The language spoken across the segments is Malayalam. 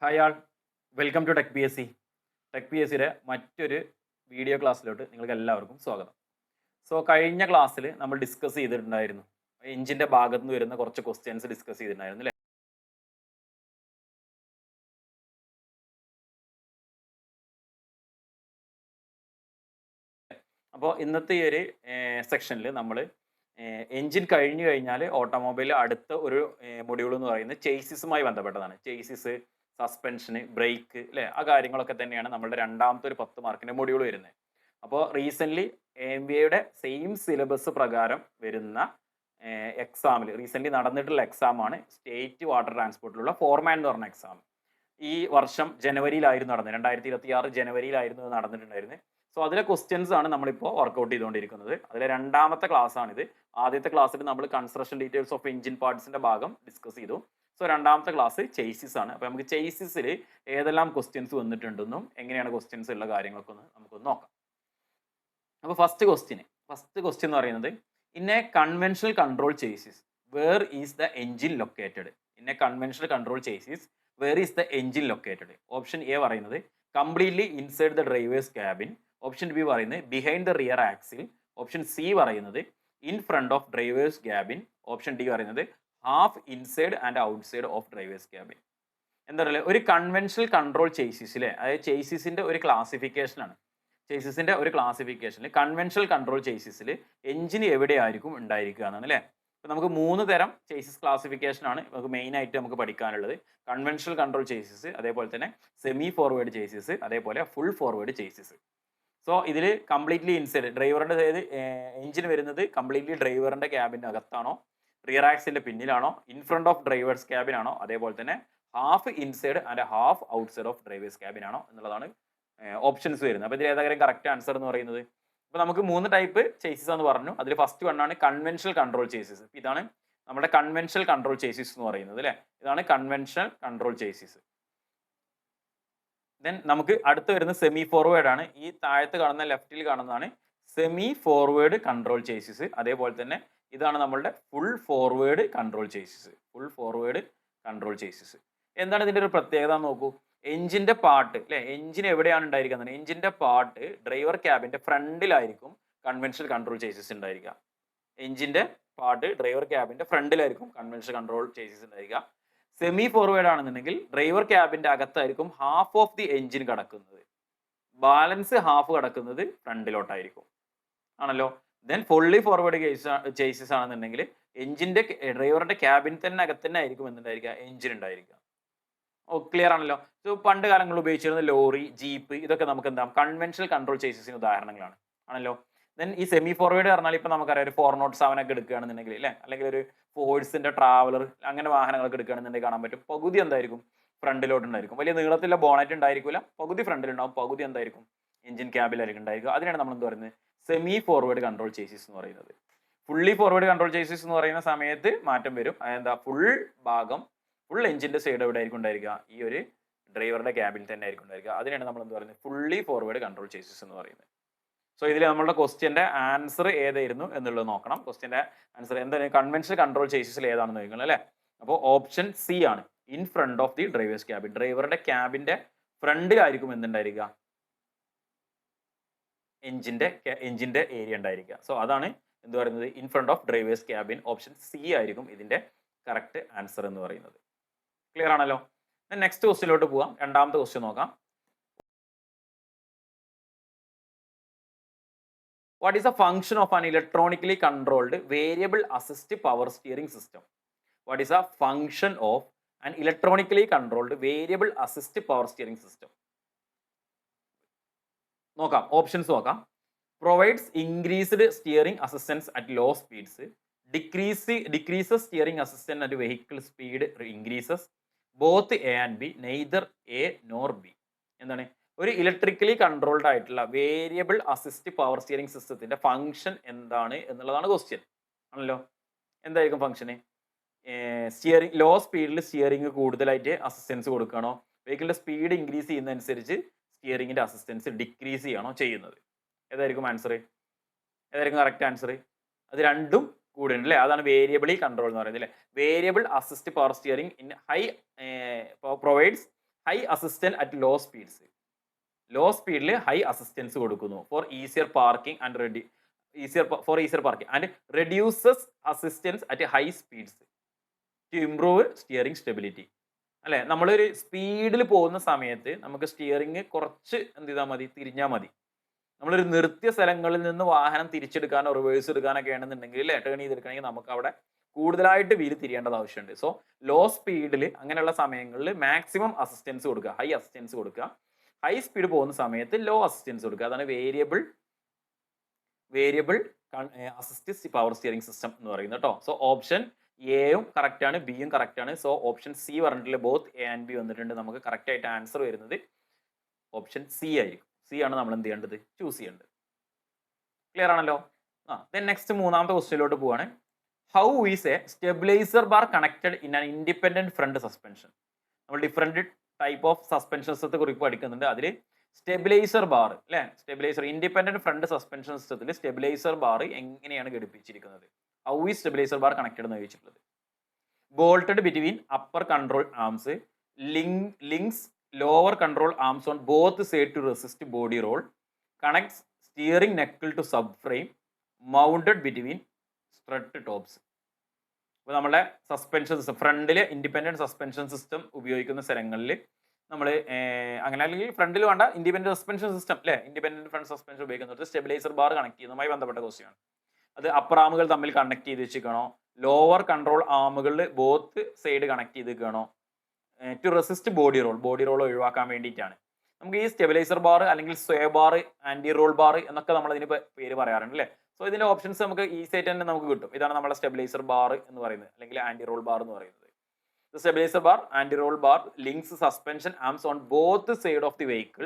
Hi all, welcome to tech P S C. Tech P S സിയുടെ മറ്റൊരു വീഡിയോ ക്ലാസ്സിലോട്ട് നിങ്ങൾക്ക് എല്ലാവർക്കും സ്വാഗതം. സോ കഴിഞ്ഞ ക്ലാസ്സിൽ നമ്മൾ ഡിസ്കസ് ചെയ്തിട്ടുണ്ടായിരുന്നു, എഞ്ചിൻ്റെ ഭാഗത്ത് നിന്ന് വരുന്ന കുറച്ച് ക്വസ്റ്റ്യൻസ് ഡിസ്കസ് ചെയ്തിട്ടുണ്ടായിരുന്നു അല്ലേ. അപ്പോൾ ഇന്നത്തെ ഈ ഒരു സെക്ഷനിൽ നമ്മൾ എഞ്ചിൻ കഴിഞ്ഞു കഴിഞ്ഞാൽ ഓട്ടോമൊബൈൽ അടുത്ത ഒരു മൊഡ്യൂൾ എന്ന് പറയുന്നത് ചേസിസുമായി ബന്ധപ്പെട്ടതാണ്. ചേസിസ്, സസ്പെൻഷന്, ബ്രേക്ക് അല്ലേ, ആ കാര്യങ്ങളൊക്കെ തന്നെയാണ് നമ്മളുടെ രണ്ടാമത്തെ ഒരു 10 മാർക്കിൻ്റെ മൊഡ്യൂൾ വരുന്നത്. അപ്പോൾ റീസെൻ്റ്ലി AMVA സെയിം സിലബസ് പ്രകാരം വരുന്ന എക്സാമിൽ റീസെൻ്റ്ലി നടന്നിട്ടുള്ള എക്സാമാണ് സ്റ്റേറ്റ് വാട്ടർ ട്രാൻസ്പോർട്ടിലുള്ള ഫോർമാൻ എന്ന് പറഞ്ഞ എക്സാം. ഈ വർഷം ജനുവരിയിലായിരുന്നു നടന്നത്, 2026 ജനുവരിയിലായിരുന്നു ഇത് നടന്നിട്ടുണ്ടായിരുന്നത്. സോ അതിലെ ക്വസ്റ്റ്യൻസ് ആണ് നമ്മളിപ്പോൾ വർക്കൗട്ട് ചെയ്തുകൊണ്ടിരിക്കുന്നത്. അതിലെ രണ്ടാമത്തെ ക്ലാസ് ആണിത്. ആദ്യത്തെ ക്ലാസ്സിൽ നമ്മൾ കൺസ്ട്രക്ഷൻ ഡീറ്റെയിൽസ് ഓഫ് എഞ്ചിൻ പാർട്സിന്റെ ഭാഗം ഡിസ്കസ് ചെയ്തു. സോ രണ്ടാമത്തെ ക്ലാസ് ചേസിസ് ആണ്. അപ്പോൾ നമുക്ക് ചേസിസിൽ ഏതെല്ലാം ക്വസ്റ്റ്യൻസ് വന്നിട്ടുണ്ടെന്നും എങ്ങനെയാണ് ക്വസ്റ്റ്യൻസ് ഉള്ള കാര്യങ്ങളൊക്കെ നമുക്കൊന്ന് നോക്കാം. അപ്പോൾ ഫസ്റ്റ് ക്വസ്റ്റ്യൻ എന്ന് പറയുന്നത്, in a conventional control chassis where is the engine located. In a conventional control chassis where is the engine located. Option A പറയുന്നത് completely inside the driver's cabin. Option B പറയുന്നത് behind the rear axle. Option C പറയുന്നത് in front of driver's cabin. Option D പറയുന്നത് half inside and outside of driver's cabin. എന്താ പറയുക, ഒരു കൺവെൻഷണൽ കൺട്രോൾ ചേസിസിലെ, അതായത് ചേസിസിന്റെ ഒരു ക്ലാസിഫിക്കേഷനാണ്. ചേസിസിന്റെ ഒരു ക്ലാസിഫിക്കേഷനിൽ കൺവെൻഷണൽ കൺട്രോൾ ചേസിസിൽ എഞ്ചിൻ എവിടെയായിരിക്കും ഉണ്ടായിരിക്കുക എന്നാണ് അല്ലേ. അപ്പോൾ നമുക്ക് 3 തരം ചേസിസ് ക്ലാസിഫിക്കേഷൻ ആണ് നമുക്ക് മെയിൻ ആയിട്ട് നമുക്ക് പഠിക്കാനുള്ളത്. കൺവെൻഷണൽ കൺട്രോൾ ചേസിസ്, അതേപോലെ തന്നെ സെമി ഫോർവേഡ് ചേസിസ്, അതേപോലെ ഫുൾ ഫോർവേഡ് ചേസിസ്. സോ ഇതിൽ കംപ്ലീറ്റ്ലി ഇൻസൈഡ് ഡ്രൈവറിന്റെ, അതായത് എഞ്ചിൻ വരുന്നത് കംപ്ലീറ്റ്ലി ഡ്രൈവറിന്റെ ക്യാബിന്റെ അകത്താണോ, റിയർ ആക്സിന്റെ പിന്നിലാണോ, in front of driver's cabin ആണോ, അതേപോലെ തന്നെ half inside and half outside of driver's cabin ആണോ എന്നുള്ളതാണ് ഓപ്ഷൻസ് വരുന്നത്. അപ്പോൾ ഇതിൽ ഏതായാലും കറക്റ്റ് ആൻസർ എന്ന് പറയുന്നത്, ഇപ്പോൾ നമുക്ക് 3 ടൈപ്പ് ചേസിസ് എന്ന് പറഞ്ഞു. അതിൽ ഫസ്റ്റ് വണ്ണാണ് കൺവെൻഷണൽ കൺട്രോൾ ചേസിസ്. ഇതാണ് നമ്മുടെ കൺവെൻഷണൽ കൺട്രോൾ ചേസിസ് എന്ന് പറയുന്നത് അല്ലേ. ഇതാണ് കൺവെൻഷണൽ കൺട്രോൾ ചേസിസ്. ദെൻ നമുക്ക് അടുത്ത് വരുന്ന സെമി ഫോർവേഡ് ആണ്. ഈ താഴത്ത് കാണുന്ന ലെഫ്റ്റിൽ കാണുന്നതാണ് സെമി ഫോർവേഡ് കൺട്രോൾ ചേസിസ്. അതേപോലെ തന്നെ ഇതാണ് നമ്മളുടെ full forward control chassis. Full forward control chassis. എന്താണ് ഇതിന്റെ ഒരു പ്രത്യേകത നോക്കൂ. എഞ്ചിന്റെ പാർട്ട് അല്ലെ, എഞ്ചിൻ എവിടെയാണ് ഉണ്ടായിരിക്കുന്നത്, എഞ്ചിന്റെ പാർട്ട് ഡ്രൈവർ ക്യാബിന്റെ ഫ്രണ്ടിലായിരിക്കും കൺവെൻഷണൽ കൺട്രോൾ ചേസിസ് ഉണ്ടായിരിക്കുക. എഞ്ചിന്റെ പാർട്ട് ഡ്രൈവർ ക്യാബിന്റെ ഫ്രണ്ടിലായിരിക്കും കൺവെൻഷണൽ കൺട്രോൾ ചേസിസ് ഉണ്ടായിരിക്കുക. സെമി ഫോർവേഡ് ആണെന്നുണ്ടെങ്കിൽ ഡ്രൈവർ ക്യാബിന്റെ അകത്തായിരിക്കും ഹാഫ് ഓഫ് ദി എഞ്ചിൻ കിടക്കുന്നത്, ബാലൻസ് ഹാഫ് കിടക്കുന്നത് ഫ്രണ്ടിലോട്ടായിരിക്കും ആണല്ലോ. ദെൻ ഫുള്ളി ഫോർവേഡ് ചേസിസ് ആണെന്നുണ്ടെങ്കിൽ എഞ്ചിന്റെ ഡ്രൈവറിന്റെ ക്യാബിൻ തന്നെ അകത്ത് തന്നെ ആയിരിക്കും എന്തുണ്ടായിരിക്കുക, എഞ്ചിൻ ഉണ്ടായിരിക്കുക. ക്ലിയർ ആണല്ലോ. സോ പണ്ട് കാലങ്ങളിൽ ഉപയോഗിച്ചിരുന്ന ലോറി, ജീപ്പ്, ഇതൊക്കെ നമുക്ക് എന്താ കൺവെൻഷണൽ കൺട്രോൾ ചേസിന് ഉദാഹരണങ്ങളാണ് ആണല്ലോ. ദെൻ ഈ സെമി ഫോർവേഡ് പറഞ്ഞാൽ ഇപ്പൊ നമുക്കറിയാം ഒരു 407 ഒക്കെ എടുക്കുകയാണെന്നുണ്ടെങ്കിൽ അല്ലെ, അല്ലെങ്കിൽ ഒരു ഫോഴ്സിന്റെ ട്രാവലർ അങ്ങനെ വാഹനങ്ങളൊക്കെ എടുക്കുകയാണെന്നുണ്ടെങ്കിൽ കാണാൻ പറ്റും പകുതി എന്തായിരിക്കും, ഫ്രണ്ടിലോട്ട് ഉണ്ടായിരിക്കും. വലിയ നീളത്തിലുള്ള ബോണറ്റ് ഉണ്ടായിരിക്കില്ല, പകുതി ഫ്രണ്ടിലുണ്ടാവും, പകുതി എന്തായിരിക്കും എഞ്ചിൻ ക്യാബിലായിരിക്കും ഉണ്ടായിരിക്കും. അതിനാണ് നമ്മൾ എന്ത് പറയുന്നത്, സെമി ഫോർവേഡ് കൺട്രോൾ ചേസിസ് എന്ന് പറയുന്നത്. ഫുള്ളി ഫോർവേഡ് കൺട്രോൾ ചേസിസ് എന്ന് പറയുന്ന സമയത്ത് മാറ്റം വരും. അതെന്താ, ഫുൾ ഭാഗം, ഫുൾ എഞ്ചിന്റെ സൈഡ് എവിടെ ആയിരിക്കും ഉണ്ടായിരിക്കുക, ഈ ഒരു ഡ്രൈവറുടെ ക്യാബിൽ തന്നെ ആയിരിക്കും ഉണ്ടായിരിക്കുക. അതിനാണ് നമ്മൾ എന്ത് പറയുന്നത്, ഫുള്ളി ഫോർവേഡ് കൺട്രോൾ ചേസിസ് എന്ന് പറയുന്നത്. സോ ഇതിൽ നമ്മളുടെ ക്വസ്റ്റ്യന്റെ ആൻസർ ഏതായിരുന്നു എന്നുള്ളത് നോക്കണം. ക്വസ്റ്റ്യന്റെ ആൻസർ എന്താണ്, കൺവെൻഷണൽ കൺട്രോൾ ചേസിസിൽ ഏതാണെന്ന് ചോദിക്കണം അല്ലേ. അപ്പോൾ ഓപ്ഷൻ സി ആണ്, in front of the driver's cabin. ഡ്രൈവറുടെ ക്യാബിന്റെ ഫ്രണ്ടിലായിരിക്കും എന്തുണ്ടായിരിക്കുക, എഞ്ചിന്റെ ഏരിയ ഉണ്ടായിരിക്കുക. സോ അതാണ് എന്ത് പറയുന്നത്, in front of driver's cabin. Option C ആയിരിക്കും ഇതിന്റെ കറക്റ്റ് ആൻസർ എന്ന് പറയുന്നത്. ക്ലിയർ ആണല്ലോ. നെക്സ്റ്റ് ക്വസ്റ്റ്യനിലോട്ട് പോവാം. രണ്ടാമത്തെ ക്വസ്റ്റ്യൻ നോക്കാം. What is the function of an electronically controlled variable assist power steering system? What is the function of an electronically controlled variable assist power steering system? നോക്കാം, ഓപ്ഷൻസ് നോക്കാം. Provides increased steering assistance at low speeds, decreases steering assistance at vehicle speed increases, both A and B, neither A nor B. എന്താണ്, ഒരു ഇലക്ട്രിക്കലി കൺട്രോൾഡ് ആയിട്ടുള്ള വേരിയബിൾ അസിസ്റ്റ് പവർ സ്റ്റിയറിംഗ് സിസ്റ്റത്തിന്റെ ഫംഗ്ഷൻ എന്താണ് എന്നുള്ളതാണ് ക്വസ്റ്റ്യൻ ആണല്ലോ. എന്തായിരിക്കും ഫംഗ്ഷന്, സ്റ്റിയറിംഗ് ലോ സ്പീഡിൽ സ്റ്റിയറിംഗ് കൂടുതലായിട്ട് അസിസ്റ്റൻസ് കൊടുക്കണോ, വെഹിക്കിളിന്റെ സ്പീഡ് ഇൻക്രീസ് ചെയ്യുന്നതനുസരിച്ച് സ്റ്റിയറിംഗിന്റെ അസിസ്റ്റൻസ് ഡിക്രീസ് ചെയ്യണോ ചെയ്യുന്നത്? ഏതായിരിക്കും ആൻസർ, ഏതായിരിക്കും കറക്റ്റ് ആൻസർ? അത് രണ്ടും കൂടെ ഉണ്ട് അല്ലേ. അതാണ് വേരിയബിളി കൺട്രോൾ എന്ന് പറയുന്നത് അല്ലേ. Variable assist power steering in high provides high assistant at low speeds. Low സ്പീഡിൽ ഹൈ അസിസ്റ്റൻസ് കൊടുക്കുന്നു for easier parking and easier parking and reduces assistance at high speeds to improve steering stability. അല്ലെ, നമ്മളൊരു സ്പീഡിൽ പോകുന്ന സമയത്ത് നമുക്ക് സ്റ്റിയറിംഗ് കുറച്ച് എന്ത് ചെയ്താൽ മതി, തിരിഞ്ഞാൽ മതി. നമ്മളൊരു നിർത്തിയ സ്ഥലങ്ങളിൽ നിന്ന് വാഹനം തിരിച്ചെടുക്കാനോ റിവേഴ്സ് എടുക്കാനൊക്കെ ആണെന്നുണ്ടെങ്കിൽ ടേൺ ചെയ്തെടുക്കണമെങ്കിൽ നമുക്ക് അവിടെ കൂടുതലായിട്ട് വീല് തിരിയേണ്ടത് ആവശ്യമുണ്ട്. സോ ലോ സ്പീഡിൽ അങ്ങനെയുള്ള സമയങ്ങളിൽ മാക്സിമം അസിസ്റ്റൻസ് കൊടുക്കുക, ഹൈ അസിസ്റ്റൻസ് കൊടുക്കുക. ഹൈ സ്പീഡ് പോകുന്ന സമയത്ത് ലോ അസിസ്റ്റൻസ് കൊടുക്കുക. അതാണ് variable assist power steering system എന്ന് പറയുന്നത് കേട്ടോ. സോ ഓപ്ഷൻ എയും കറക്റ്റ് ആണ്, ബിയും കറക്റ്റ് ആണ്. സോ ഓപ്ഷൻ സി പറഞ്ഞിട്ടില്ല, ബോത്ത് എ ആൻഡ് ബി വന്നിട്ടുണ്ട്. നമുക്ക് കറക്റ്റ് ആയിട്ട് ആൻസർ വരുന്നത് ഓപ്ഷൻ സി ആയിരിക്കും. സി ആണ് നമ്മൾ എന്ത് ചെയ്യേണ്ടത്, ചൂസ് ചെയ്യേണ്ടത്. ക്ലിയർ ആണല്ലോ. നെക്സ്റ്റ് മൂന്നാമത്തെ ക്വസ്റ്റ്യനിലോട്ട് പോവാണ്. How is a stabiliser bar connected in an independent front suspension. നമ്മൾ ഡിഫറെന്റ് ടൈപ്പ് ഓഫ് സസ്പെൻഷൻ സിസ്റ്റത്തെ കുറിച്ച് പഠിക്കുന്നുണ്ട്. അതിൽ സ്റ്റെബിലൈസർ ബാർ അല്ലെ, സ്റ്റെബിലൈസർ ഇൻഡിപെൻഡന്റ് ഫ്രണ്ട് സസ്പെൻഷൻ സിസ്റ്റത്തിൽ സ്റ്റെബിലൈസർ ബാർ എങ്ങനെയാണ് ഘടിപ്പിച്ചിരിക്കുന്നത്? How is stabiliser bar connected എന്ന് ചോദിച്ചിട്ടുള്ളത്. Bolted between upper control arms, links lower control arms on both side to resist body roll, connects steering knuckle to sub frame, mounted between strut tops. അപ്പോൾ നമ്മുടെ സസ്പെൻഷൻ സിസ്റ്റം ഫ്രണ്ടിൽ ഇൻഡിപെൻഡന്റ് സസ്പെൻഷൻ സിസ്റ്റം ഉപയോഗിക്കുന്ന സ്ഥലങ്ങളിൽ നമ്മൾ അങ്ങനെ, അല്ലെങ്കിൽ ഫ്രണ്ടിൽ വേണ്ട ഇൻഡിപെൻഡന്റ് സസ്പെൻഷൻ സിസ്റ്റം അല്ലെ, ഇൻഡിപെൻഡന്റ് ഫ്രണ്ട് സസ്പെൻഷൻ ഉപയോഗിക്കുന്നത് സ്റ്റെബിലൈസർ ബാർ കണക്ട് ചെയ്യുന്നതുമായി ബന്ധപ്പെട്ട ക്വസ്റ്റ്യൻ ആണ്. അത് അപ്പർ ആമുകൾ തമ്മിൽ കണക്ട് ചെയ്ത് വെച്ചിരിക്കണോ, ലോവർ കൺട്രോൾ ആമുകളിൽ ബോത്ത് സൈഡ് കണക്ട് ചെയ്തിരിക്കണോ, ടു റെസിസ്റ്റ് ബോഡി റോൾ ഒഴിവാക്കാൻ വേണ്ടിയിട്ടാണ്. നമുക്ക് ഈ സ്റ്റെബിലൈസർ ബാർ അല്ലെങ്കിൽ sway bar, anti roll bar എന്നൊക്കെ നമ്മൾ ഇതിന് പേര് പറയാറുണ്ട് അല്ലേ. സോ ഇതിന്റെ ഓപ്ഷൻസ് നമുക്ക് ഈസി ആയിട്ട് തന്നെ നമുക്ക് കിട്ടും. ഇതാണ് നമ്മുടെ സ്റ്റെബിലൈസർ ബാർ എന്ന് പറയുന്നത്, അല്ലെങ്കിൽ ആന്റി റോൾ ബാർ എന്ന് പറയുന്നത്. Stabiliser bar, anti roll bar links suspension arms on both side of the vehicle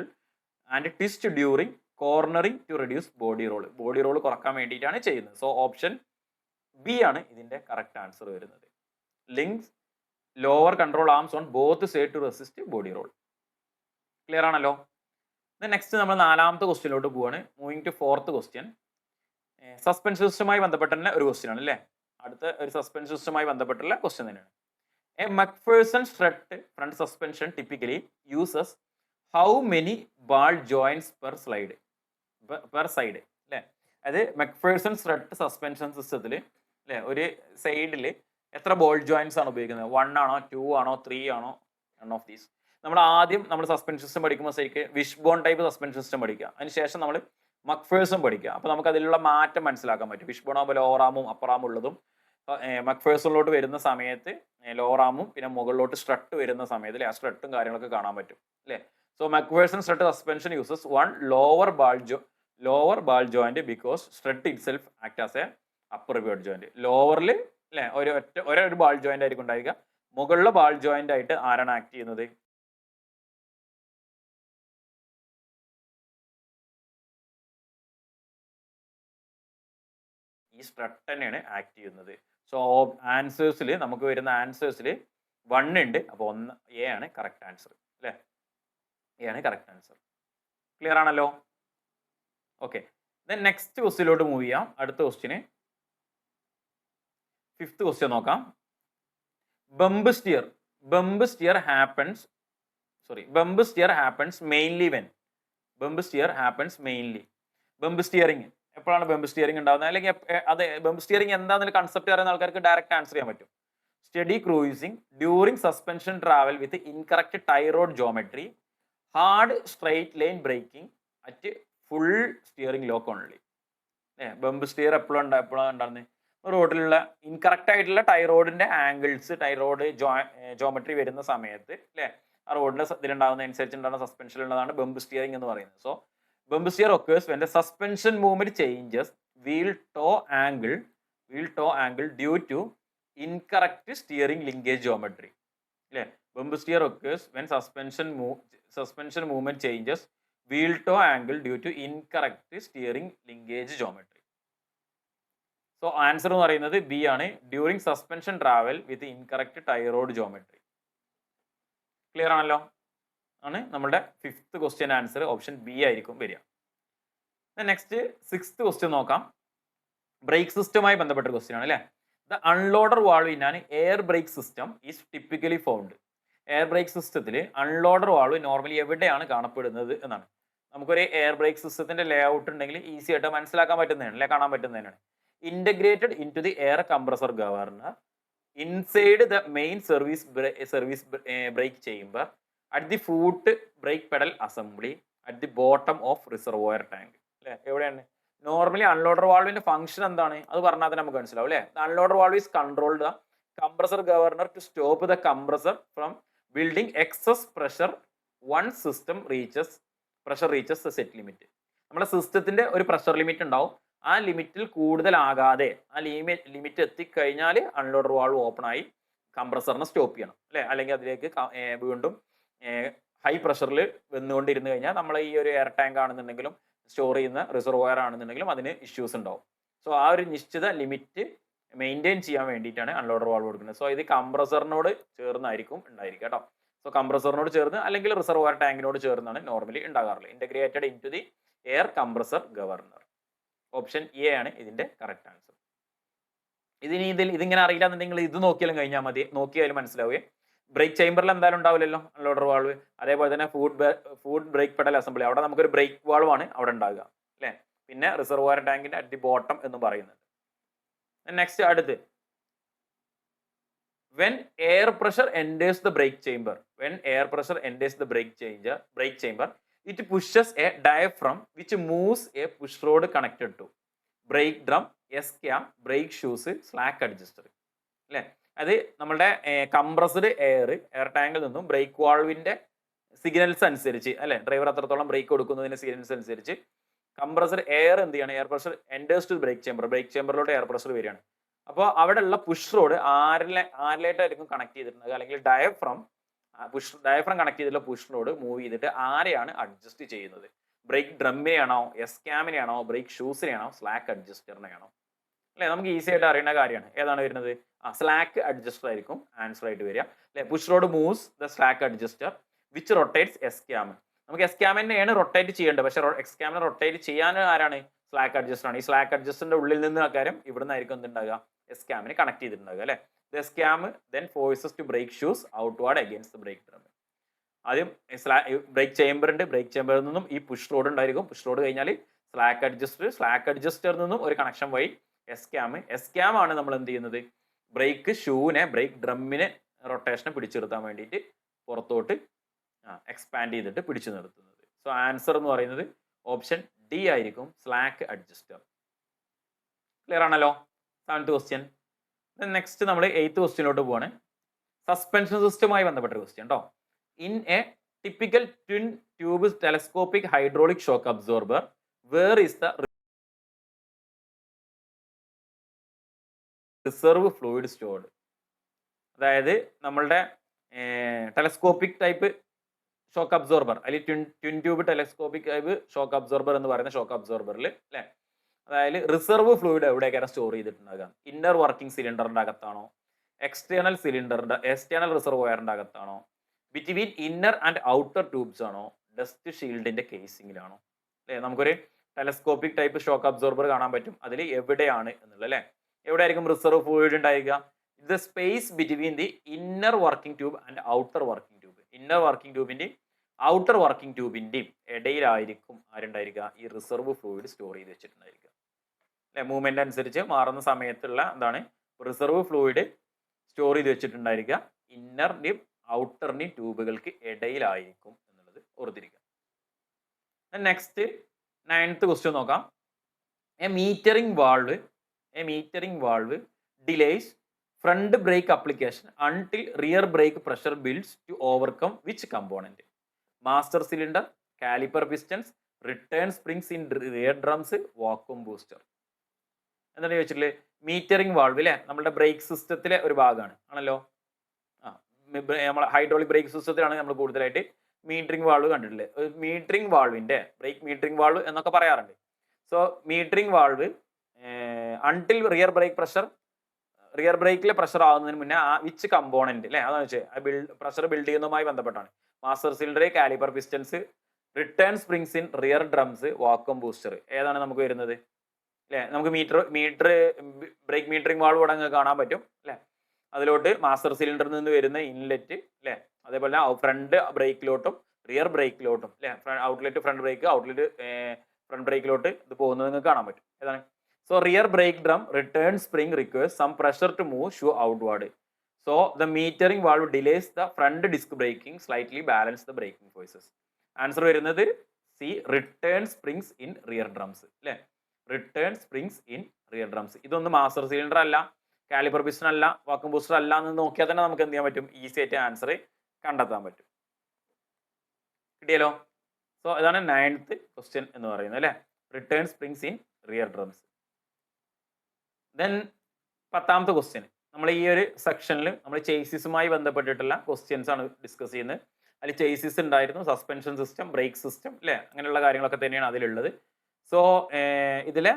and twist during cornering to reduce body roll കുറക്കാൻ വേണ്ടിയിട്ടാണ് ചെയ്യുന്നത്. സോ ഓപ്ഷൻ ബി ആണ് ഇതിന്റെ കറക്റ്റ് ആൻസർ വരുന്നത്. Links lower control arms on both side to resist body roll. Clear ആണല്ലോ. നെക്സ്റ്റ് നമ്മൾ നാലാമത്തെ ക്വസ്റ്റ്യനിലോട്ട് പോവാണ്. Moving to fourth question. Suspension സിസ്റ്റവുമായി ബന്ധപ്പെട്ട തന്നെ ഒരു ക്വസ്റ്റ്യൻ ആണ് അല്ലേ. അടുത്ത ഒരു സസ്പെൻഷൻ സിസ്റ്റവുമായി ബന്ധപ്പെട്ടുള്ള ക്വസ്റ്റ്യൻ തന്നെയാണ്. A MacPherson strut front suspension typically uses how many ball joints per side അല്ലേ. അത് മക്ഫേഴ്സൺ സ്ട്രട്ട് സസ്പെൻഷൻ സിസ്റ്റത്തിൽ അല്ലേ ഒരു സൈഡിൽ എത്ര ബോൾ ജോയിന്റ്സ് ആണ് ഉപയോഗിക്കുന്നത്? 1 ആണോ, 2 ആണോ, 3 ആണോ? None of these. നമ്മൾ സസ്പെൻഷൻ സിസ്റ്റം പഠിക്കുമ്പോൾ ശരിക്ക് വിഷ്ബോൺ ടൈപ്പ് സസ്പെൻഷൻ സിസ്റ്റം പഠിക്കുക. അതിനുശേഷം നമ്മൾ മക്ഫേഴ്സൺ പഠിക്കുക. അപ്പോൾ നമുക്ക് അതിലുള്ള മാറ്റം മനസ്സിലാക്കാൻ പറ്റും. വിഷ്ബോൺ ആകുമ്പോൾ ലോവർ ആമും അപ്പർ ആമും ഉള്ളതും, മക്ഫേഴ്സണിലോട്ട് വരുന്ന സമയത്ത് ലോവർ ആമും പിന്നെ മുകളിലോട്ട് സ്ട്രട്ട് വരുന്ന സമയത്ത് ആ സ്ട്രട്ടും കാര്യങ്ങളൊക്കെ കാണാൻ പറ്റും അല്ലേ. So McPherson strut suspension uses 1 lower ball joint because strut itself act as a upper ball joint. ലോവറിൽ അല്ലെ ഒരു ബാൾ ജോയിന്റ് ആയിരിക്കും ഉണ്ടായിരിക്കുക. മുകളിലെ ബാൾ ജോയിന്റ് ആയിട്ട് ആരാണ് ആക്ട് ചെയ്യുന്നത്? ഈ സ്ട്രട്ട് തന്നെയാണ് ആക്ട് ചെയ്യുന്നത്. സോ ആൻസേഴ്സിൽ നമുക്ക് വരുന്ന ആൻസേഴ്സിൽ 1 ഉണ്ട്. അപ്പോൾ 1 എ ആണ് കറക്റ്റ് ആൻസർ അല്ലേ. എ ആണ് കറക്റ്റ് ആൻസർ. ക്ലിയർ ആണല്ലോ. ഓക്കെ, നെക്സ്റ്റ് ക്വസ്റ്റ്യനിലോട്ട് മൂവ് ചെയ്യാം. അടുത്ത ക്വസ്റ്റ്യന് ഫിഫ്ത്ത് ക്വസ്റ്റ്യൻ നോക്കാം. Bump steer happens mainly when. Bump steering എപ്പോഴാണ് ബംബ് സ്റ്റിയറിംഗ് ഉണ്ടാകുന്നത്? അല്ലെങ്കിൽ അതെ, ബംബ് സ്റ്റിയറിംഗ് എന്താണെന്ന് കൺസെപ്റ്റ് അറിയുന്ന ആൾക്കാർക്ക് ഡയറക്റ്റ് ആൻസർ ചെയ്യാൻ പറ്റും. Study cruising during suspension travel with incorrect tie rod geometry, hard straight line braking at full steering lock only. Bump steer എപ്പോഴാണ് ഉണ്ടാകുന്നത്? റോഡിലുള്ള ഇൻകറക്റ്റ് ആയിട്ടുള്ള ടൈ റോഡിന്റെ ആംഗിൾസ്, ടൈ റോഡ് ജോമെട്രി വരുന്ന സമയത്ത് അല്ലെ, ആ റോഡിന്റെ ഇതിലുണ്ടാകുന്ന അനുസരിച്ച് ഉണ്ടാകുന്ന സസ്പെൻഷനിലുള്ളതാണ് ബംബ് സ്റ്റിയറിംഗ് എന്ന് പറയുന്നത്. So bump steer occurs when the suspension movement changes wheel toe angle due to incorrect steering linkage geometry. Bump steer occurs when suspension movement changes wheel toe angle due to incorrect steering linkage geometry. So answer എന്ന് പറയുന്നത് ബി ആണ്, during suspension travel with incorrect tie rod geometry. Clear ആണല്ലോ. ആണ് നമ്മുടെ fifth question answer option B ആയിരിക്കും വരിക. നെക്സ്റ്റ് സിക്സ്ത് ക്വസ്റ്റ്യൻ നോക്കാം. ബ്രേക്ക് സിസ്റ്റവുമായി ബന്ധപ്പെട്ട ക്വസ്റ്റ്യൻ ആണ് അല്ലേ. The unloader valve in an air brake system is typically found air brake സിസ്റ്റത്തിൽ അൺലോഡർ വാൾവ് നോർമലി എവിടെയാണ് കാണപ്പെടുന്നത് എന്നാണ്. നമുക്കൊരു എയർ ബ്രേക്ക് സിസ്റ്റത്തിന്റെ ലേ ഔട്ട് ഉണ്ടെങ്കിൽ ഈസി ആയിട്ട് മനസ്സിലാക്കാൻ പറ്റുന്നതാണ്, അല്ലെ കാണാൻ പറ്റുന്നതാണ്. Integrated into the air compressor governor inside the main service brake chamber at the foot brake pedal assembly at the bottom of reservoir tank. അല്ലെ എവിടെയാണ് നോർമലി അൺലോഡർ വാൾവിന്റെ ഫംഗ്ഷൻ എന്താണ് അത് പറഞ്ഞാൽ തന്നെ നമുക്ക് മനസ്സിലാവും അല്ലെ. Unloader valve is controlled the compressor governor to stop the compressor from building excess pressure once system pressure reaches the set limit. നമ്മുടെ സിസ്റ്റത്തിന്റെ ഒരു പ്രഷർ ലിമിറ്റ് ഉണ്ടാവും, ആ ലിമിറ്റിൽ കൂടുതലാകാതെ ആ ലിമിറ്റ് എത്തിക്കഴിഞ്ഞാൽ അൺലോഡർ വാൾവ് ഓപ്പൺ ആയി കംപ്രസറിനെ സ്റ്റോപ്പ് ചെയ്യണം അല്ലെ. അല്ലെങ്കിൽ അതിലേക്ക് വീണ്ടും ഹൈ പ്രഷറിൽ വന്നുകൊണ്ടിരുന്നു കഴിഞ്ഞാൽ നമ്മൾ ഈ ഒരു എയർ ടാങ്ക് ആണെന്നുണ്ടെങ്കിലും സ്റ്റോർ ചെയ്യുന്ന റിസർവോയർ ആണെന്നുണ്ടെങ്കിലും അതിന് ഇഷ്യൂസ് ഉണ്ടാവും. സോ ആ ഒരു നിശ്ചിത ലിമിറ്റ് മെയിൻറ്റെയിൻ ചെയ്യാൻ വേണ്ടിയിട്ടാണ് അൺലോഡർ വാൾവ് കൊടുക്കുന്നത്. സോ ഇത് കംപ്രസറിനോട് ചേർന്നായിരിക്കും ഉണ്ടായിരിക്കുക കേട്ടോ. സോ കംപ്രസറിനോട് ചേർന്ന് അല്ലെങ്കിൽ റിസർവോയർ ടാങ്കിനോട് ചേർന്നാണ് നോർമലി ഉണ്ടാകാറുള്ളത്. Integrated into the air compressor governor. Option A ആണ് ഇതിന്റെ കറക്റ്റ് ആൻസർ. ഇതിങ്ങനെ അറിയില്ല എന്നുണ്ടെങ്കിൽ ഇത് നോക്കിയാലും കഴിഞ്ഞാൽ മതി, നോക്കിയാലും മനസ്സിലാവുകയെ. ബ്രേക്ക് ചേംബറിൽ എന്തായാലും ഉണ്ടാവില്ലല്ലോ അൺലോഡർ വാൾവ്. അതേപോലെ തന്നെ ഫുഡ് ബ്രേക്ക് പെഡൽ അസംബ്ലി, അവിടെ നമുക്കൊരു ബ്രേക്ക് വാൾവ് ആണ് അവിടെ ഉണ്ടാകുക അല്ലെ. പിന്നെ റിസർവോയർ ടാങ്കിന്റെ അറ്റ് ദി ബോട്ടം എന്ന് പറയുന്നത്. നെക്സ്റ്റ് അടുത്ത്, when air pressure enters the brake chamber, brake chamber, it pushes a diaphragm which moves a push rod connected to brake drum, S-cam, brake shoes, slack adjuster. അല്ലേ, അത് നമ്മളുടെ കംപ്രസ്ഡ് എയർ ടാങ്കിൽ നിന്നും ബ്രേക്ക് വാൾവിന്റെ സിഗ്നൽസ് അനുസരിച്ച് അല്ലെ, ഡ്രൈവർ അത്രത്തോളം ബ്രേക്ക് കൊടുക്കുന്നതിന്റെ സിഗ്നൽസ് അനുസരിച്ച് കംപ്രസ്ഡ് എയർ എന്ത് ചെയ്യാണ്, air pressure enters to brake ചേംബറിലോട്ട് എയർ പ്രഷർ വരികയാണ്. അപ്പോൾ അവിടെ ഉള്ള പുഷ് റോഡ് ആരിലായിട്ടായിരിക്കും കണക്ട് ചെയ്തിട്ടുള്ളത്, അല്ലെങ്കിൽ ഡയഫ്രം കണക്ട് ചെയ്തിട്ടുള്ള പുഷ് റോഡ് മൂവ് ചെയ്തിട്ട് ആരെയാണ് അഡ്ജസ്റ്റ് ചെയ്യുന്നത്? ബ്രേക്ക് ഡ്രമ്മിനെയാണോ, S-ക്യാമിനെയാണോ, ബ്രേക്ക് ഷൂസിനെയാണോ, സ്ലാക്ക് അഡ്ജസ്റ്ററിനെയാണോ? അല്ലെ, നമുക്ക് ഈസി ആയിട്ട് അറിയുന്ന കാര്യമാണ്. ഏതാണ് വരുന്നത്? സ്ലാക്ക് അഡ്ജസ്റ്റർ ആയിരിക്കും ആൻസർ ആയിട്ട് വരിക അല്ലെ. Push rod moves the slack adjuster which rotates S cam. നമുക്ക് S-ക്യാം തന്നെയാണ് റൊട്ടേറ്റ് ചെയ്യേണ്ടത്, പക്ഷെ S-ക്യാമിനെ റൊട്ടേറ്റ് ചെയ്യാൻ ആരാണ്? സ്ലാക്ക് അഡ്ജസ്റ്റർ ആണ്. ഈ സ്ലാക്ക് അഡ്ജസ്റ്ററിന്റെ ഉള്ളിൽ നിന്ന് ആ കാര്യം ഇവിടുന്ന് ആയിരിക്കും എന്തുണ്ടാകുക, S-ക്യാമിന് കണക്ട് ചെയ്തിട്ടുണ്ടാകുക അല്ലെ. S-ക്യാം then forces to brake shoes outward against the brake drum. ആദ്യം ബ്രേക്ക് ചേംബർ ഉണ്ട്, ബ്രേക്ക് ചേംബറിൽ നിന്നും ഈ പുഷ് റോഡ് ഉണ്ടായിരിക്കും. പുഷ് റോഡ് കഴിഞ്ഞാൽ സ്ലാക്ക് അഡ്ജസ്റ്ററിൽ നിന്നും ഒരു കണക്ഷൻ വഴി S-ക്യാം ആണ് നമ്മൾ എന്ത് ചെയ്യുന്നത്, ബ്രേക്ക് ഷൂവിനെ, ബ്രേക്ക് ഡ്രമ്മിനെ റൊട്ടേഷനെ പിടിച്ചു നിർത്താൻ വേണ്ടിയിട്ട് പുറത്തോട്ട് എക്സ്പാൻഡ് ചെയ്തിട്ട് പിടിച്ചു നിർത്തുന്നത്. സോ ആൻസർ എന്ന് പറയുന്നത് ഓപ്ഷൻ ഡി ആയിരിക്കും, സ്ലാക്ക് അഡ്ജസ്റ്റർ. ക്ലിയർ ആണല്ലോ? 7th question. നെക്സ്റ്റ് നമ്മൾ 8th ക്വസ്റ്റ്യനിലോട്ട് പോവാണ്. സസ്പെൻഷൻ സിസ്റ്റവുമായി ബന്ധപ്പെട്ട ക്വസ്റ്റ്യൻ കേട്ടോ. In a typical twin tube telescopic hydraulic shock absorber where is the reserve fluid stored? അതായത് നമ്മളുടെ ടെലസ്കോപ്പിക് ടൈപ്പ് ഷോക്ക് അബ്സോർബർ, അല്ലെങ്കിൽ twin tube telescopic type shock absorber എന്ന് പറയുന്ന ഷോക്ക് അബ്സോർബറിൽ അല്ലെ, അതായത് റിസർവ് ഫ്ലൂയിഡ് എവിടെയൊക്കെയാണ് സ്റ്റോർ ചെയ്തിട്ടുണ്ടാകുക? ഇന്നർ വർക്കിംഗ് സിലിണ്ടറിന്റെ അകത്താണോ, എക്സ്റ്റേണൽ റിസർവോയറിന്റെ അകത്താണോ, between inner and outer tubes ആണോ, ഡസ്റ്റ് ഷീൽഡിന്റെ കേസിംഗിലാണോ? അല്ലെ, നമുക്കൊരു ടെലസ്കോപ്പിക് ടൈപ്പ് ഷോക്ക് അബ്സോർബർ കാണാൻ പറ്റും, അതിൽ എവിടെയാണ് എന്നുള്ളത് അല്ലെ. എവിടെയായിരിക്കും റിസർവ് ഫ്ലൂയിഡ് ഉണ്ടായിരിക്കുക? The space between the inner working tube and outer working tube. Inner working ട്യൂബിന്റെയും ഔട്ടർ വർക്കിംഗ് ട്യൂബിന്റെയും ഇടയിലായിരിക്കും ആരുണ്ടായിരിക്കുക? ഈ റിസർവ് ഫ്ലൂയിഡ് സ്റ്റോർ ചെയ്ത് വെച്ചിട്ടുണ്ടായിരിക്കുക അല്ലെ. മൂവ്മെന്റ് അനുസരിച്ച് മാറുന്ന സമയത്തുള്ള എന്താണ്, റിസർവ് ഫ്ലൂയിഡ് സ്റ്റോർ ചെയ്ത് വെച്ചിട്ടുണ്ടായിരിക്കുക ഇന്നറിന്റെയും ഔട്ടറിന്റെയും ട്യൂബുകൾക്ക് ഇടയിലായിരിക്കും എന്നുള്ളത് ഓർത്തിരിക്കുക. നെക്സ്റ്റ് 9th ക്വസ്റ്റ്യൻ നോക്കാം. A metering valve delays front brake application until rear brake pressure builds to overcome which component? Master cylinder, caliper pistons, return springs in rear drums, vacuum booster. എന്താണ് ചോദിച്ചിട്ടുള്ളത്? മീറ്ററിംഗ് വാൾവ് അല്ലെ, നമ്മുടെ ബ്രേക്ക് സിസ്റ്റത്തിലെ ഒരു ഭാഗമാണ് ആണല്ലോ. നമ്മളെ ഹൈഡ്രോളിക് ബ്രേക്ക് സിസ്റ്റത്തിലാണ് നമ്മൾ കൂടുതലായിട്ട് മീറ്ററിംഗ് വാൾവ് കണ്ടിട്ടുള്ളത്. മീറ്ററിംഗ് വാൾവിന്റെ ബ്രേക്ക് മീറ്ററിംഗ് വാൾവ് എന്നൊക്കെ പറയാറുണ്ട്. So metering valve until rear ബ്രേക്കിലെ പ്രഷർ ആവുന്നതിന് മുന്നേ ആ വിച്ച് കമ്പോണന്റ് അല്ലെ, അതാണ് വെച്ചാൽ പ്രഷർ ബിൽഡ് ചെയ്യുന്നതുമായി ബന്ധപ്പെട്ടാണ്. Master cylinder, caliper pistons, return springs in rear drums, vacuum booster. ഏതാണ് നമുക്ക് വരുന്നത് അല്ലെ? നമുക്ക് ബ്രേക്ക് മീറ്ററിംഗ് വാൾവ് ഇവിടെ കാണാൻ പറ്റും അല്ലെ. അതിലോട്ട് മാസ്റ്റർ സിലിണ്ടറിൽ നിന്ന് വരുന്ന ഇൻലെറ്റ് അല്ലെ, അതേപോലെ ഫ്രണ്ട് ബ്രേക്കിലോട്ടും റിയർ ബ്രേക്കിലോട്ടും അല്ലേ, outlet front brake, outlet front ബ്രേക്കിലോട്ട് ഇത് പോകുന്നത് നിങ്ങൾക്ക് കാണാൻ പറ്റും. ഏതാണ്? So rear brake drum return spring requires some pressure to move shoe outward. So the metering valve delays the front disc braking slightly balance the braking forces. Answer വരുന്നത് C, return springs in rear drums അല്ലേ, return springs in rear drums. ഇതൊന്നും മാസ്റ്റർ സിലിണ്ടർ അല്ല, കാലിപ്പർ പിസ്റ്റൺ അല്ല, വാക്വം ബൂസ്റ്റർ അല്ല എന്ന് നോക്കിയാൽ തന്നെ നമുക്ക് എന്ത് ചെയ്യാൻ പറ്റും, ഈസി ആയിട്ട് ആൻസർ കണ്ടെത്താൻ പറ്റും. കിട്ടിയല്ലോ? സോ ഇതാണ് 9th ക്വസ്റ്റ്യൻ എന്ന് പറയുന്നത് അല്ലേ, return springs in rear drums. Then 10th question, നമ്മൾ ഈ ഒരു സെക്ഷനിൽ നമ്മൾ ചേസിസുമായി ബന്ധപ്പെട്ടിട്ടുള്ള ക്വസ്റ്റ്യൻസ് ആണ് ഡിസ്കസ് ചെയ്യുന്നത്. അതിൽ ചേസിസ് ഉണ്ടായിരുന്നു, സസ്പെൻഷൻ സിസ്റ്റം, ബ്രേക്ക് സിസ്റ്റം അല്ലേ, അങ്ങനെയുള്ള കാര്യങ്ങളൊക്കെ തന്നെയാണ് അതിലുള്ളത്. സോ ഇതിലെ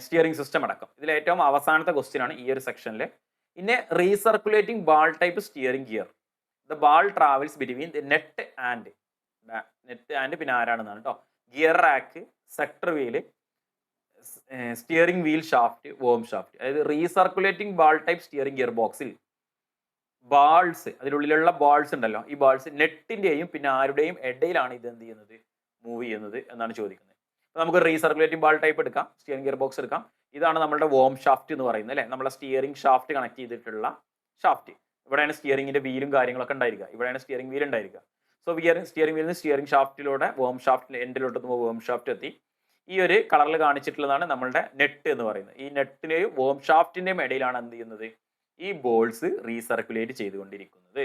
സ്റ്റിയറിംഗ് സിസ്റ്റം അടക്കം ഇതിൽ ഏറ്റവും അവസാനത്തെ ക്വസ്റ്റ്യൻ ആണ് ഈ ഒരു സെക്ഷനിൽ. In a recirculating ball type steering gear the ball travels between the nut and പിന്നെ ആരാണെന്നാണ് കേട്ടോ, gear rack, sector wheel, steering wheel shaft, worm shaft. അതായത് recirculating ball type steering gear ബോക്സിൽ ബാൾസ്, അതിനുള്ളിലുള്ള ബാൾസ് ഉണ്ടല്ലോ, ഈ ബാൾസ് നെറ്റിന്റെയും പിന്നെ ആരുടെയും ഇടയിലാണ് ഇത് എന്ത് ചെയ്യുന്നത്, മൂവ് ചെയ്യുന്നത് എന്നാണ് ചോദിക്കുന്നത്. അപ്പോൾ നമുക്ക് റീസർക്കുലേറ്റിംഗ് ബാൾ ടൈപ്പ് എടുക്കാം, സ്റ്റിയറിംഗ് ഗിയർ ബോക്സ് എടുക്കാം. ഇതാണ് നമ്മുടെ വോം ഷാഫ്റ്റ് എന്ന് പറയുന്നത് അല്ലേ, നമ്മളെ സ്റ്റിയറിംഗ് ഷാഫ്റ്റ് കണക്ട് ചെയ്തിട്ടുള്ള ഷാഫ്റ്റ്. ഇവിടെയാണ് സ്റ്റിയറിംഗിന്റെ വീലും കാര്യങ്ങളൊക്കെ ഉണ്ടായിരിക്കുക, ഇവിടെയാണ് സ്റ്റിയറിംഗ് വീൽ ഉണ്ടായിരിക്കുക. സോ സ്റ്റിയറിംഗ് വീലിൽ നിന്ന് സ്റ്റിയറിംഗ് ഷാഫ്റ്റിലൂടെ വോം ഷാഫ്റ്റിൽ എൻഡിലോട്ട് വോം ഷാഫ്റ്റ് എത്തി. ഈ ഒരു കളറിൽ കാണിച്ചിട്ടുള്ളതാണ് നമ്മളുടെ നെറ്റ് എന്ന് പറയുന്നത്. ഈ നെറ്റിന്റെയും വോം ഷാഫ്റ്റിന്റെയും ഇടയിലാണ് എന്ത് ചെയ്യുന്നത്, ഈ ബോൾസ് റീസർക്കുലേറ്റ് ചെയ്തുകൊണ്ടിരിക്കുന്നത്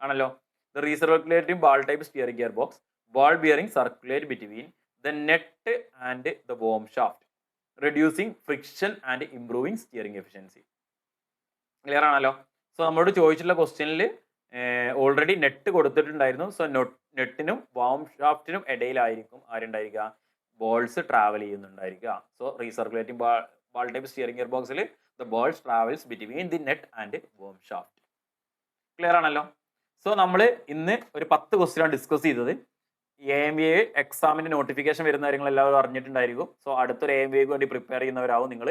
ആണല്ലോ. The recirculating ball type steering gear box ball bearing circulate between the nut and the worm shaft reducing friction and improving steering efficiency. Clear ആണല്ലോ? സോ നമ്മളോട് ചോദിച്ചിട്ടുള്ള ക്വസ്റ്റ്യനിൽ ഓൾറെഡി നെറ്റ് കൊടുത്തിട്ടുണ്ടായിരുന്നു. സോ നെറ്റിനും വോം ഷാഫ്റ്റിനും ഇടയിലായിരിക്കും ആരുണ്ടായിരിക്കുക, ബോൾസ് ട്രാവൽ ചെയ്യുന്നുണ്ടായിരിക്കുക. So recirculating ball type steering gear ബോക്സിൽ the balls travels between the net and worm shaft. Clear ആണല്ലോ? സോ നമ്മൾ ഇന്ന് ഒരു 10 ക്വസ്റ്റ്യൻ ആണ് ഡിസ്കസ് ചെയ്തത്. AMVA എക്സാമിന്റെ നോട്ടിഫിക്കേഷൻ വരുന്ന കാര്യങ്ങൾ എല്ലാവരും അറിഞ്ഞിട്ടുണ്ടായിരിക്കും. സോ അടുത്തൊരു AMVAക്ക് വേണ്ടി പ്രിപ്പയർ ചെയ്യുന്നവരാവും നിങ്ങൾ.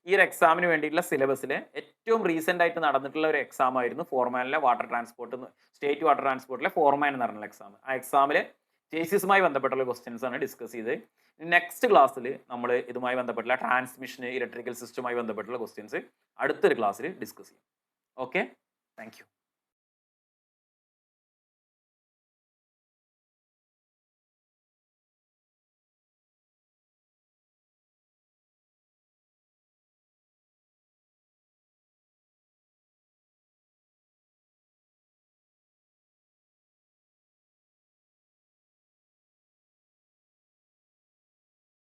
ഈ ഒരു എക്സാമിന് വേണ്ടിയിട്ടുള്ള സിലബസിലെ ഏറ്റവും റീസെന്റ് ആയിട്ട് നടന്നിട്ടുള്ള ഒരു എക്സാം ആയിരുന്നു ഫോർമാനിലെ വാട്ടർ ട്രാൻസ്പോർട്ട്, സ്റ്റേറ്റ് വാട്ടർ ട്രാൻസ്പോർട്ടിലെ ഫോർമാൻ എന്ന് പറഞ്ഞ എക്സാം. ആ എക്സാമിൽ ചേസിസുമായി ബന്ധപ്പെട്ടുള്ള ക്വസ്റ്റ്യൻസ് ആണ് ഡിസ്കസ് ചെയ്ത്. നെക്സ്റ്റ് ക്ലാസ്സിൽ നമ്മൾ ഇതുമായി ബന്ധപ്പെട്ടുള്ള ട്രാൻസ്മിഷൻ, ഇലക്ട്രിക്കൽ സിസ്റ്റവുമായി ബന്ധപ്പെട്ടുള്ള ക്വസ്റ്റ്യൻസ് അടുത്തൊരു ക്ലാസ്സിൽ ഡിസ്കസ് ചെയ്യും. Okay, thank you.